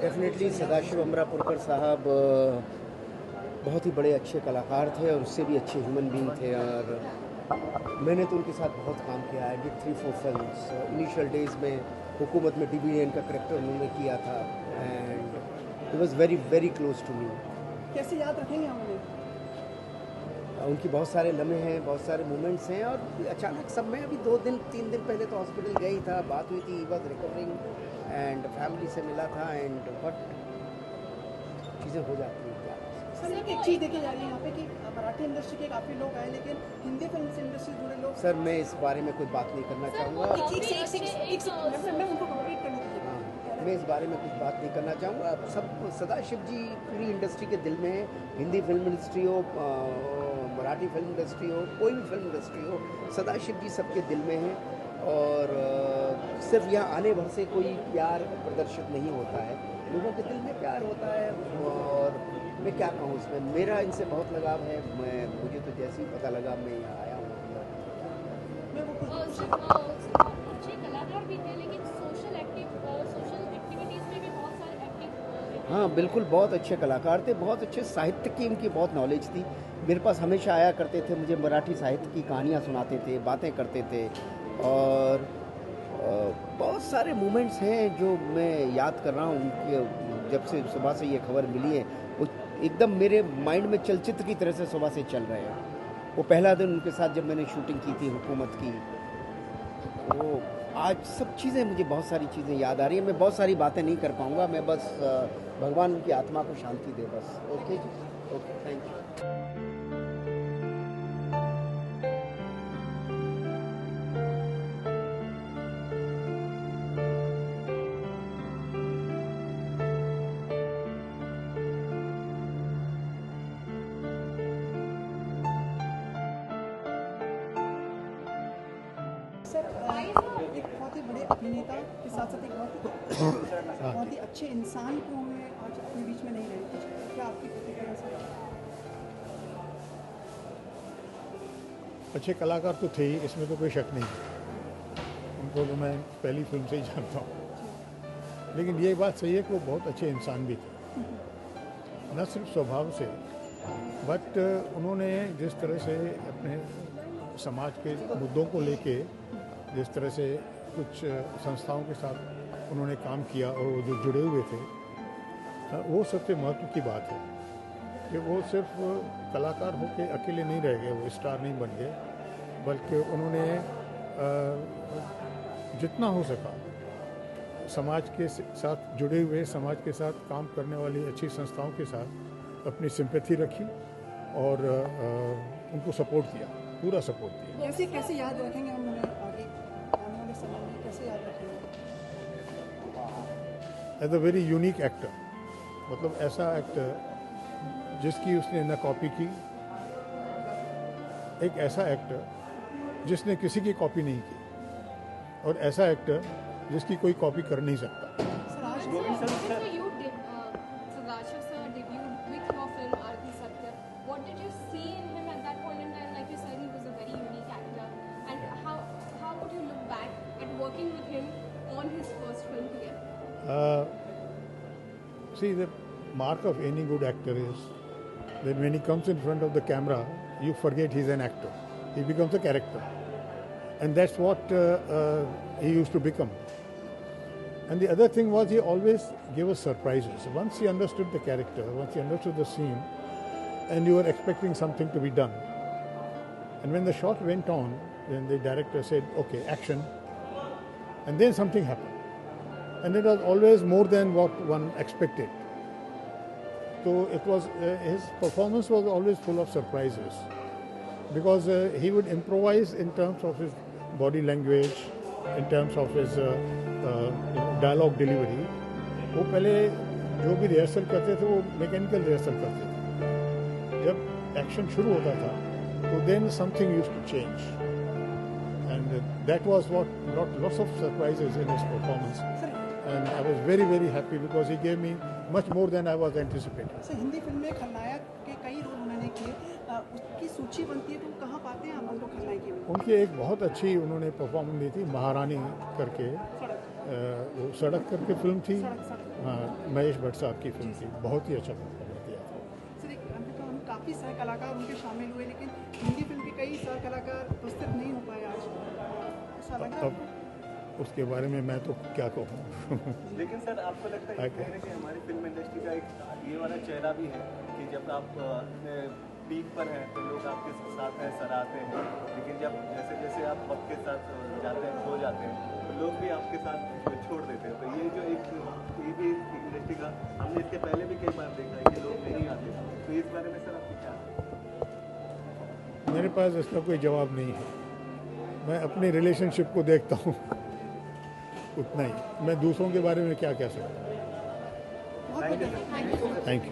Definitely Sadashiv Amrapurkar साहब बहुत ही बड़े अच्छे कलाकार थे और उससे भी अच्छे ह्यूमन बीइंग थे। और मैंने तो उनके साथ बहुत काम किया है। Did 3-4 films. इनिशियल डेज में हुकूमत में DBN का करेक्टर उन्होंने किया था and it was very very close to me. कैसे याद रखेंगे हम उन्हें? उनकी बहुत सारे लम्हे हैं, बहुत सारे मोमेंट्स हैं। और अचानक सब में अभी 2-3 दिन पहले तो हॉस्पिटल गई था, बात हुई थी, he was recovering and family से मिला था एंड बट चीज़ें हो जाती हैं क्या। सर एक चीज़ देखी जा रही है यहाँ पे कि मराठी इंडस्ट्री के काफ़ी लोग आए लेकिन हिंदी फिल्म से इंडस्ट्री जुड़े लोग। सर मैं इस बारे में कुछ बात नहीं करना चाहूँगा। मैं उनको कंप्लीट करने दीजिए। मैं इस बारे में कुछ बात नहीं करना चाहूँगा। सब सदाशिव जी पूरी इंडस्ट्री के दिल में है। हिंदी फिल्म इंडस्ट्री हो, मराठी फिल्म इंडस्ट्री हो, कोई भी फिल्म इंडस्ट्री हो, सदाशिव जी सबके दिल में है। और सिर्फ यहाँ आने भर से कोई प्यार प्रदर्शित नहीं होता है, लोगों के दिल में प्यार होता है। और मैं क्या कहूँ, इसमें मेरा इनसे बहुत लगाव है। मुझे तो जैसे ही पता लगा मैं यहाँ आया हूँ। अच्छे कलाकार भी थे लेकिन सोशल एक्टिविटीज़ में भी बहुत सारे एक्टिव। हाँ बिल्कुल, बहुत अच्छे कलाकार थे, बहुत अच्छे साहित्य की इनकी बहुत नॉलेज थी। मेरे पास हमेशा आया करते थे, मुझे मराठी साहित्य की कहानियाँ सुनाते थे, बातें करते थे। और बहुत सारे मोमेंट्स हैं जो मैं याद कर रहा हूँ उनके। जब से सुबह से ये खबर मिली है वो एकदम मेरे माइंड में चलचित्र की तरह से सुबह से चल रहे हैं। वो पहला दिन उनके साथ जब मैंने शूटिंग की थी हुकूमत की, वो आज सब चीज़ें मुझे बहुत सारी चीज़ें याद आ रही हैं। मैं बहुत सारी बातें नहीं कर पाऊँगा, मैं बस भगवान उनकी आत्मा को शांति दे बस। ओके जी, ओके, थैंक यू। सर एक बहुत ही बड़े अभिनेता के साथ साथ एक बहुत ही अच्छे इंसान को हमें आज अपने बीच में नहीं रहे। क्या आपकी प्रतिक्रिया सर? अच्छे कलाकार तो थे ही, इसमें तो कोई शक नहीं। उनको तो मैं पहली फिल्म से ही जानता हूँ। लेकिन ये बात सही है कि वो बहुत अच्छे इंसान भी थे, न सिर्फ स्वभाव से बट उन्होंने जिस तरह से अपने समाज के मुद्दों को लेके जिस तरह से कुछ संस्थाओं के साथ उन्होंने काम किया और वो जो जुड़े हुए थे, वो सबसे महत्व की बात है कि वो सिर्फ कलाकार होके अकेले नहीं रह गए, वो स्टार नहीं बन गए, बल्कि उन्होंने जितना हो सका समाज के साथ जुड़े हुए, समाज के साथ काम करने वाली अच्छी संस्थाओं के साथ अपनी सिंपैथी रखी और उनको सपोर्ट किया, पूरा सपोर्ट किया। कैसे याद रखेंगे हम उन्हें आगे आने वाले समय में, कैसे याद रखेंगे? As a very unique actor, मतलब ऐसा एक्टर जिसकी उसने न कॉपी की, एक ऐसा एक्टर जिसने किसी की कॉपी नहीं की, और ऐसा एक्टर जिसकी कोई कॉपी कर नहीं सकता। See, the mark of any good actor is that when he comes in front of the camera, you forget he's an actor. He becomes a character. And that's what he used to become. And the other thing was he always gave us surprises. Once he understood the character, once he understood the scene, and you were expecting something to be done. And when the shot went on, then the director said, okay, action. And then something happened. And it was always more than what one expected. So it was, his performance was always full of surprises. Because he would improvise in terms of his body language, in terms of his dialogue delivery. वो पहले जो भी rehearsal करते थे वो mechanical rehearsal करते थे। जब एक्शन शुरू होता था तो then something used to change. And that was what brought lots of surprises in his performance. And I was very, very happy because he gave me much more than I was anticipating. Sir Hindi film में खलनायक के कई role उन्होंने किए, उसकी सूची बनती है तो कहाँ पाते हैं आप उनको खलनायक की? उनकी एक बहुत अच्छी उन्होंने परफॉर्मेंस दी थी महारानी करके, वो सड़क करके फिल्म थी, सड़क। हाँ, महेश भट्ट साहब की फिल्म थी, बहुत ही अच्छा परफॉर्म किया था। सर एक हमने तो हम काफ़ी सह कलाकार उनके शामिल हुए, लेकिन हिंदी फिल्म के कई सह कलाकार उपस्थित नहीं हो पाए आज। ऐसा लग रहा है अब उसके बारे में मैं तो क्या कहूँ। लेकिन सर आपको लगता है कहीं ना कहीं हमारी फिल्म इंडस्ट्री का एक ये वाला चेहरा भी है कि जब आप पीक पर हैं तो लोग आपके साथ हैं, सराहते हैं, लेकिन जब जैसे जैसे आप वक्त के साथ जाते हैं, खो जाते हैं, तो लोग भी आपके साथ छोड़ देते हैं। तो ये जो ये भी इंडस्ट्री का हमने इसके पहले भी कई बार देखा है कि लोग नहीं आते। तो इस बारे में सर आपको क्या? मेरे पास इसका कोई जवाब नहीं है। मैं अपने रिलेशनशिप को देखता हूँ, उतना ही। मैं दूसरों के बारे में क्या कह सकता हूँ। बहुत बहुत धन्यवाद। Thank you.